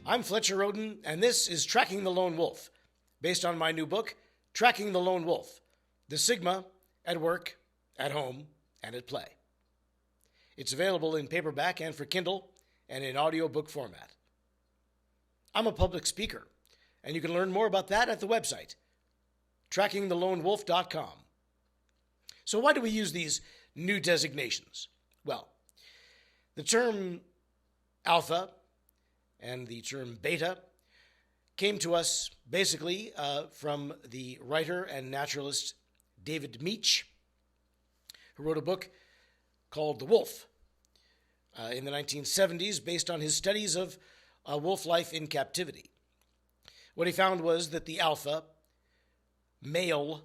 I'm Fletcher Roden, and this is Tracking the Lone Wolf, based on my new book, Tracking the Lone Wolf, the Sigma at work, at home, and at play. It's available in paperback and for Kindle, and in audiobook format. I'm a public speaker, and you can learn more about that at the website, trackingthelonewolf.com. So why do we use these new designations? Well, the term alpha and the term beta came to us basically from the writer and naturalist David Meach, who wrote a book called The Wolf in the 1970s based on his studies of wolf life in captivity. What he found was that the alpha male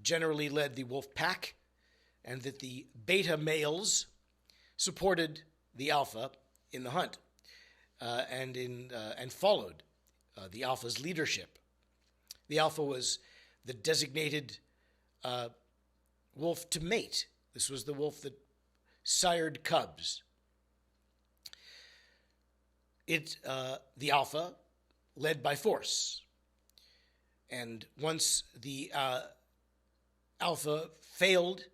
generally led the wolf pack, and that the beta males supported the alpha in the hunt and followed the alpha's leadership. The alpha was the designated wolf to mate. This was the wolf that sired cubs. The alpha led by force. And once the alpha failed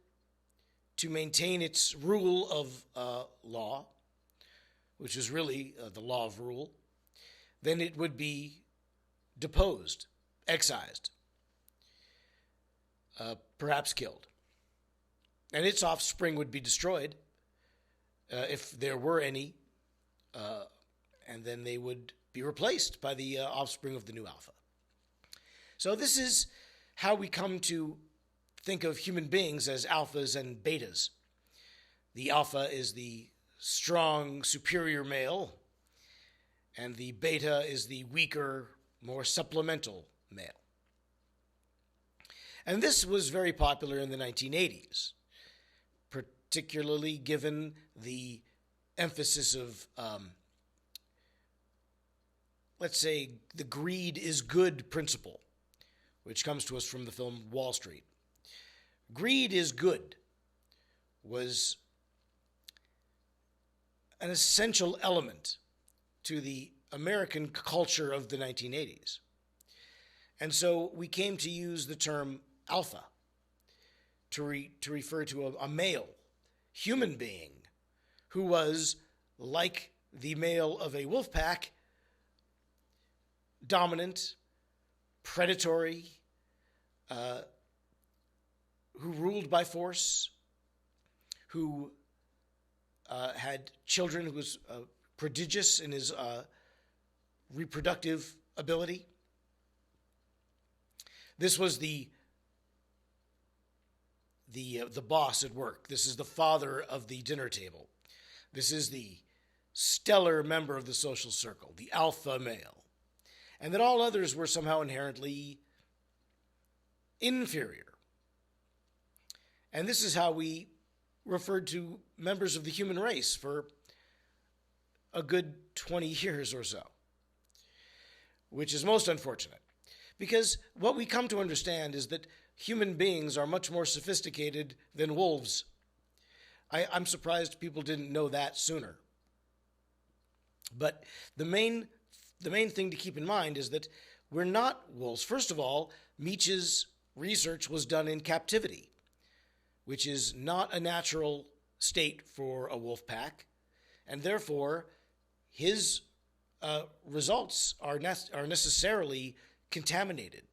to maintain its rule of law, which is really the law of rule, then it would be deposed, excised, perhaps killed. And its offspring would be destroyed if there were any, and then they would be replaced by the offspring of the new alpha. So this is how we come to think of human beings as alphas and betas. The alpha is the strong, superior male, and the beta is the weaker, more supplemental male. And this was very popular in the 1980s, particularly given the emphasis of, let's say, the greed is good principle, which comes to us from the film Wall Street. Greed is good was an essential element to the American culture of the 1980s. And so we came to use the term alpha to refer to a male human being who was, like the male of a wolf pack, dominant, predatory, who ruled by force, who had children, who was prodigious in his reproductive ability. This was the boss at work. This is the father of the dinner table. This is the stellar member of the social circle, the alpha male. And that all others were somehow inherently inferior. And this is how we referred to members of the human race for a good 20 years or so, which is most unfortunate. Because what we come to understand is that human beings are much more sophisticated than wolves. I'm surprised people didn't know that sooner. But the main thing to keep in mind is that we're not wolves. First of all, Meach's research was done in captivity, which is not a natural state for a wolf pack, and therefore his results are necessarily contaminated.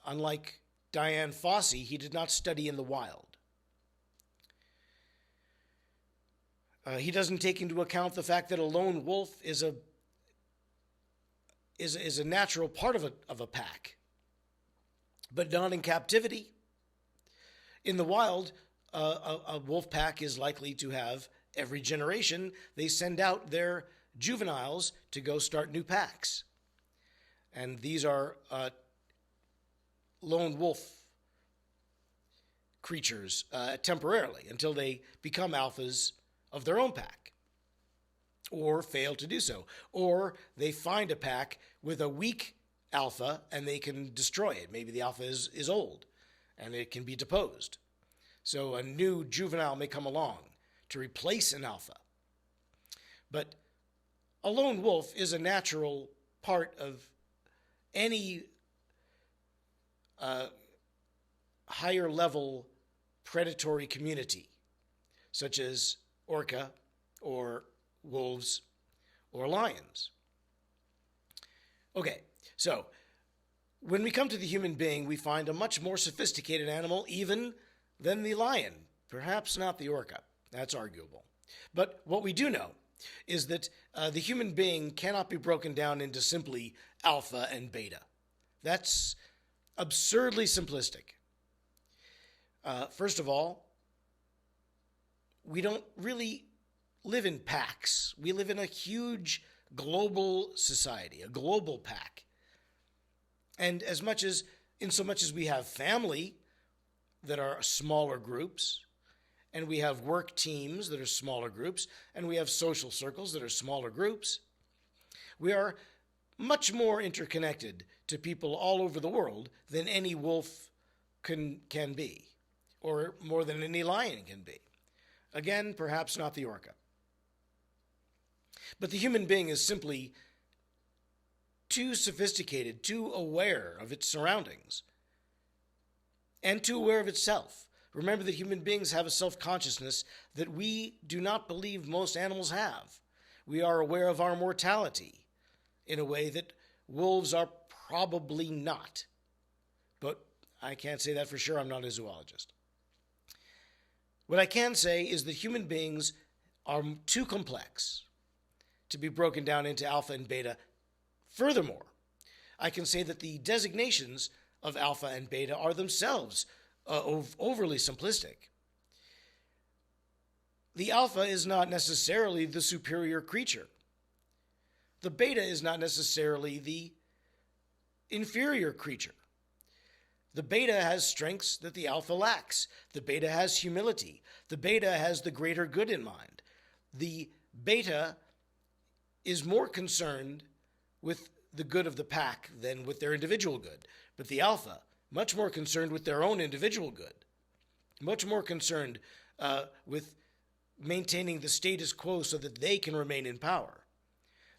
Unlike Dian Fossey, he did not study in the wild. He doesn't take into account the fact that a lone wolf is a natural part of a pack, but not in captivity. In the wild, a wolf pack is likely to have, every generation, they send out their juveniles to go start new packs. And these are lone wolf creatures temporarily until they become alphas of their own pack, or fail to do so. Or they find a pack with a weak alpha and they can destroy it. Maybe the alpha is old and it can be deposed. So a new juvenile may come along to replace an alpha. But a lone wolf is a natural part of any higher level predatory community, such as orca or wolves or lions. Okay, so when we come to the human being, we find a much more sophisticated animal even than the lion. Perhaps not the orca. That's arguable. But what we do know is that the human being cannot be broken down into simply alpha and beta. That's absurdly simplistic. First of all, we don't really live in packs. We live in a huge global society, a global pack. And in so much as we have family that are smaller groups, and we have work teams that are smaller groups, and we have social circles that are smaller groups, we are much more interconnected to people all over the world than any wolf can be, or more than any lion can be. Again, perhaps not the orca. But the human being is simply too sophisticated, too aware of its surroundings, and too aware of itself. Remember that human beings have a self-consciousness that we do not believe most animals have. We are aware of our mortality in a way that wolves are probably not. But I can't say that for sure. I'm not a zoologist. What I can say is that human beings are too complex to be broken down into alpha and beta. Furthermore, I can say that the designations of alpha and beta are themselves overly simplistic. The alpha is not necessarily the superior creature. The beta is not necessarily the inferior creature. The beta has strengths that the alpha lacks. The beta has humility. The beta has the greater good in mind. The beta is more concerned with the good of the pack than with their individual good. But the alpha, much more concerned with their own individual good, much more concerned with maintaining the status quo so that they can remain in power.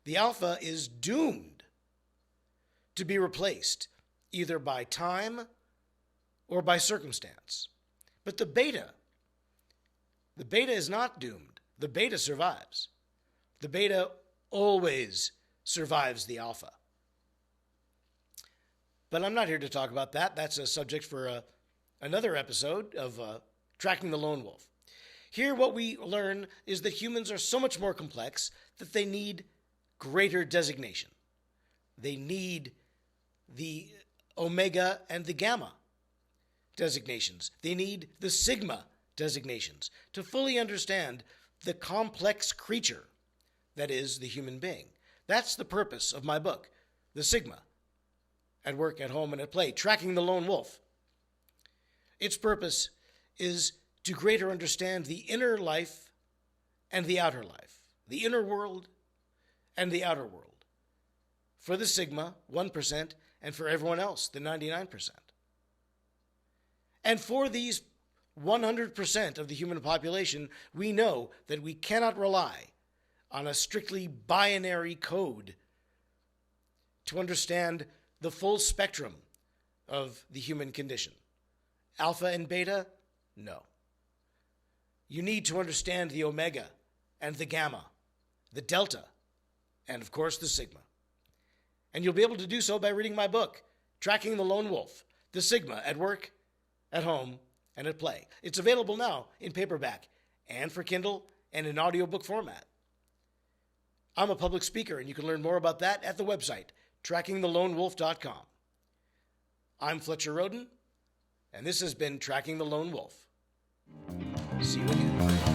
The alpha is doomed to be replaced either by time or by circumstance. But the beta is not doomed. The beta survives. The beta always survives the alpha. But I'm not here to talk about that. That's a subject for another episode of Tracking the Lone Wolf. Here, what we learn is that humans are so much more complex that they need greater designation. They need the omega and the gamma designations. They need the sigma designations to fully understand the complex creature that is the human being. That's the purpose of my book, The Sigma, At Work, at Home, and at Play, Tracking the Lone Wolf. Its purpose is to greater understand the inner life and the outer life, the inner world and the outer world. For the Sigma, 1%, and for everyone else, the 99%. And for these 100% of the human population, we know that we cannot rely on a strictly binary code to understand the full spectrum of the human condition. Alpha and beta? No. You need to understand the omega and the gamma, the delta, and of course the sigma. And you'll be able to do so by reading my book, Tracking the Lone Wolf, The Sigma, At Work, at Home, and at Play. It's available now in paperback and for Kindle and in audiobook format. I'm a public speaker, and you can learn more about that at the website, trackingthelonewolf.com. I'm Fletcher Roden, and this has been Tracking the Lone Wolf. See you again.